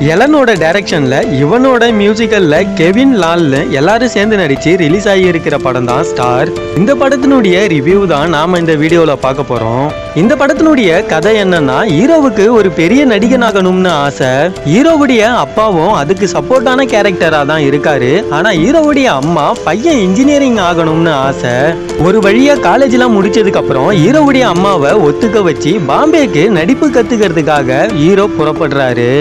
எலனோட டைரக்ஷன்ல இவனோட மியூசிக்கல்ல கெவின் லால்னு எல்லாரும் சேர்ந்து நடிச்சு ரிலீஸ் ஆகி இருக்கிற படம் தான் ஸ்டார். இந்த படத்தினுடைய ரிவ்யூ தான் நாம இந்த வீடியோல பார்க்க போறோம். இந்த படத்தினுடைய கதை என்னன்னா, ஹீரோவுக்கு ஒரு பெரிய நடிகன் ஆகணும்னு ஆசை. ஹீரோவுடைய அப்பாவும் அதுக்கு சப்போர்ட்டான கேரக்டரா தான் இருக்காரு. ஆனா ஹீரோவுடைய அம்மா பையன் இன்ஜினியரிங் ஆகணும்னு ஆசை. ஒரு வழியா காலேஜ்லாம் முடிச்சதுக்கு அப்புறம் ஹீரோவுடைய அம்மாவை ஒத்துக்க வச்சு பாம்பேக்கு நடிப்பு கத்துக்கிறதுக்காக ஹீரோ புறப்படுறாரு.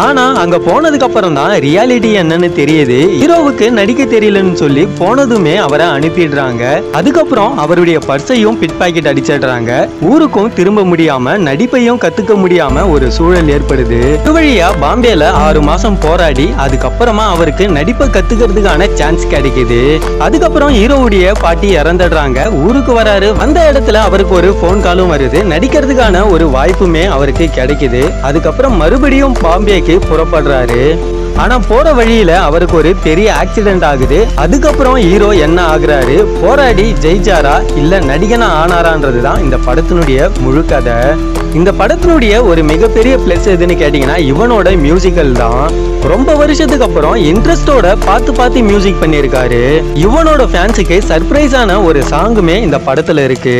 ஆனா அங்க போனதுக்கு அப்புறம் தான் ரியாலிட்டி என்னன்னு தெரியுது. ஹீரோவுக்கு நடிக்க தெரியலன்னு சொல்லி போனதுமே அவரை அனுப்பிடுறாங்க. அதுக்கப்புறம் அவருடைய பர்ஸையும் பிட் பாக்கெட் அடிச்சிடுறாங்க. ஊருக்கும் திரும்ப முடியாம நடிப்பையும் கத்துக்க முடியாம ஒரு சூழல் ஏற்படுது. ஒரு வழியா பாம்பேல 6 மாசம் போராடி அதுக்கப்புறமா அவருக்கு நடிப்பை கத்துக்கிறதுக்கான சான்ஸ் கிடைக்குது. அதுக்கப்புறம் ஹீரோவுடைய பாட்டி இறந்துடுறாங்க. ஊருக்கு வராரு. அந்த இடத்துல அவருக்கு ஒரு போன் காலும் வருது. நடிக்கிறதுக்கான ஒரு வாய்ப்புமே அவருக்கு கிடைக்குது. அதுக்கப்புறம் மறுபடியும் பாம்பே புறப்படுறாரு. ஆனா போற வழியில அவருக்கு ஒரு பெரிய ஆக்சிடென்ட் ஆகுது. அதுக்கப்புறம் ஹீரோ என்ன ஆகுறாரு, போராடி ஜெயிச்சாரா இல்ல நடிகனா ஆனாரான்றதுதான் இந்த படத்தினுடைய முழு கதை. இந்த படத்தினுடைய ஒரு மிகப்பெரிய பிளஸ் எதுன்னு கேட்டீங்கன்னா இவனோட மியூசிக்கல் தான். ரொம்ப வருஷத்துக்கு அப்புறம் இன்ட்ரெஸ்டோட பார்த்து மியூசிக் பண்ணியிருக்காரு. இவனோட ஃபேன்ஸுக்கு சர்ப்ரைஸான ஒரு சாங்குமே இந்த படத்துல இருக்கு.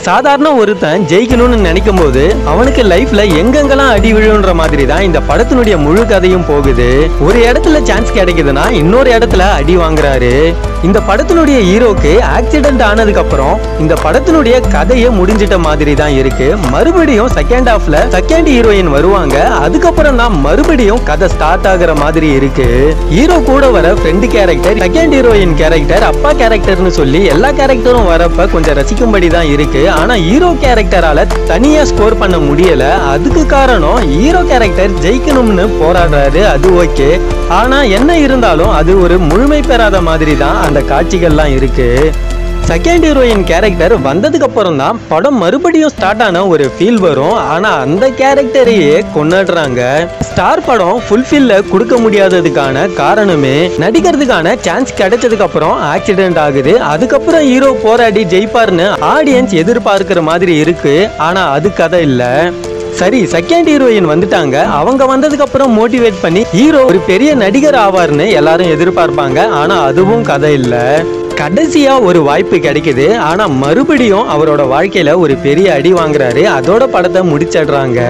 சாதாரண ஒருத்தன் ஜெயிக்கணும்னு நினைக்கும் போது அவனுக்கு லைஃப்ல எங்கெங்கெல்லாம் அடி விழுன்ற மாதிரி தான் இந்த படத்தினுடைய முழு கதையும் போகுது. ஒரு இடத்துல சான்ஸ் கிடைக்குதுன்னா இன்னொரு இடத்துல அடி வாங்குறாரு. இந்த படத்தினுடைய ஹீரோக்கு ஆக்சிடென்ட் ஆனதுக்கு அப்புறம் இந்த படத்தினுடைய கதையை முடிஞ்சிட்ட மாதிரி தான் இருக்கு. மறுபடியும் செகண்ட் ஹாஃப்ல செகண்ட் ஹீரோயின் வருவாங்க. அதுக்கப்புறம் தான் மறுபடியும் கதை ஸ்டார்ட் ஆகுற மாதிரி இருக்கு. ஹீரோ கூட வர friend character, second heroine character, அப்பா கேரக்டர்னு சொல்லி எல்லா கேரக்டரும் வரப்ப கொஞ்சம் ரசிக்கும்படி தான் இருக்கு. ஆனா ஹீரோ கேரக்டரால தனியா ஸ்கோர் பண்ண முடியல. அதுக்கு காரணம் ஹீரோ கேரக்டர் ஜெயிக்கணும்னு போராடுறாரு, அது ஓகே. ஆனா என்ன இருந்தாலும் அது ஒரு முழுமை பெறாத மாதிரி தான் அந்த காட்சிகள்லாம் இருக்கு. செகண்ட் ஹீரோயின் கேரக்டர் வந்ததுக்கு அப்புறம் தான் படம் மறுபடியும் ஸ்டார்ட் ஆன ஒரு ஃபீல் வரும். ஆனா அந்த கேரக்டரையே கொண்டாடுறாங்க. ஸ்டார் படம் ஃபுல்ஃபில்ல கொடுக்க முடியாததுக்கான காரணமே நடிக்கிறதுக்கான சான்ஸ் கிடைச்சதுக்கு அப்புறம் ஆக்சிடென்ட் ஆகுது. அதுக்கப்புறம் ஹீரோ போராடி ஜெயிப்பார்னு ஆடியன்ஸ் எதிர்பார்க்கிற மாதிரி இருக்கு. ஆனா அது கதை இல்ல. சரி, செகண்ட் ஹீரோயின் வந்துட்டாங்க. அவங்க வந்ததுக்கு அப்புறம் மோட்டிவேட் பண்ணி ஹீரோ ஒரு பெரிய நடிகர் ஆவார்னு எல்லாரும் எதிர்பார்ப்பாங்க. ஆனா அதுவும் கதை இல்ல. கடைசியா ஒரு வாய்ப்பு கிடைக்குது. ஆனா மறுபடியும் அவரோட வாழ்க்கையில ஒரு பெரிய அடி வாங்குறாரு. அதோட படத்தை முடிச்சிடுறாங்க.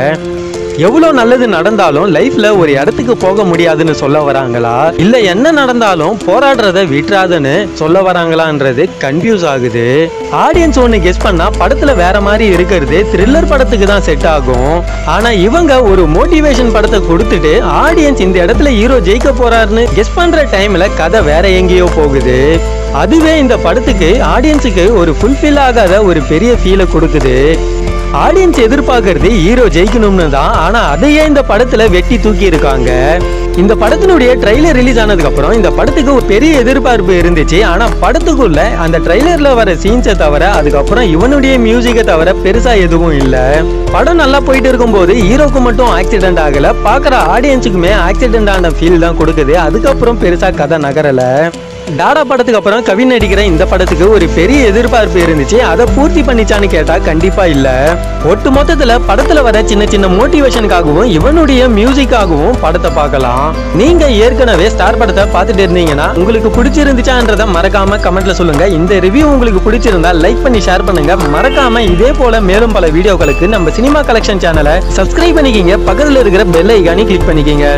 எவ்வளவு நல்லது நடந்தாலும் லைஃப்ல ஒரு இடத்துக்கு போக முடியாதுன்னு சொல்ல வராங்களா இல்ல என்ன நடந்தாலும் போராடுறத விட்டுறாதுன்னு சொல்ல வராங்களான்றது கன்ஃபியூஸ் ஆகுது. ஆடியன்ஸ் ஒன்னு கெஸ் பண்ணா படத்துல வேற மாதிரி இருக்கிறது த்ரில்லர் படத்துக்கு தான் செட் ஆகும். ஆனா இவங்க ஒரு மோட்டிவேஷன் படத்தை கொடுத்துட்டு ஆடியன்ஸ் இந்த இடத்துல ஹீரோ ஜெயிக்க போறாருன்னு கெஸ் பண்ற டைம்ல கதை வேற எங்கேயோ போகுது. அதுவே இந்த படத்துக்கு ஆடியன்ஸுக்கு ஒரு ஃபுல்ஃபில் ஆகாத ஒரு பெரிய ஃபீலை கொடுக்குது. ஆடியன்ஸ் எதிர்பார்க்கறது ஹீரோ ஜெயிக்கணும்னு தான். ஆனா அதையே இந்த படத்துல வெட்டி தூக்கி இருக்காங்க. இந்த படத்தினுடைய ட்ரைலர் ரிலீஸ் ஆனதுக்கு அப்புறம் இந்த படத்துக்கு ஒரு பெரிய எதிர்பார்ப்பு இருந்துச்சு. ஆனா படத்துக்குள்ள அந்த ட்ரைலர்ல வர சீன்ஸை தவிர அதுக்கப்புறம் இவனுடைய மியூசிக்கை தவிர பெருசா எதுவும் இல்ல. படம் நல்லா போயிட்டு இருக்கும் போது ஹீரோக்கு மட்டும் ஆக்சிடென்ட் ஆகல, பாக்குற ஆடியன்ஸுக்குமே ஆக்சிடென்ட் ஆன ஃபீல் தான் கொடுக்குது. அதுக்கப்புறம் பெருசா கதை நகரல. டாடா படத்துக்கு அப்புறம் கவின் நடிக்கிற இந்த படத்துக்கு ஒரு பெரிய எதிர்பார்ப்பு இருந்துச்சு. அதை பூர்த்தி பண்ணிச்சான்னு கேட்டா கண்டிப்பா இல்ல. ஒட்டு மொத்தத்துல படத்துல வர சின்ன சின்ன மோட்டிவேஷனுக்காகவும் இவனுடைய மியூசிக்காகவும் படத்தை பார்க்கலாம். நீங்க ஏற்கனவே ஸ்டார் படத்தை பார்த்துட்டு இருந்தீங்கன்னா உங்களுக்கு பிடிச்சிருந்துச்சான்றத மறக்காம கமெண்ட்ல சொல்லுங்க. இந்த ரிவ்யூ உங்களுக்கு பிடிச்சிருந்தா லைக் பண்ணி ஷேர் பண்ணுங்க. மறக்காம இதே போல மேலும் பல வீடியோக்களுக்கு நம்ம சினிமா கலெக்ஷன் சேனலை சப்ஸ்கிரைப் பண்ணிக்கிங்க. பக்கத்துல இருக்கிற பெல் ஐகானை கிளிக் பண்ணிக்கிங்க.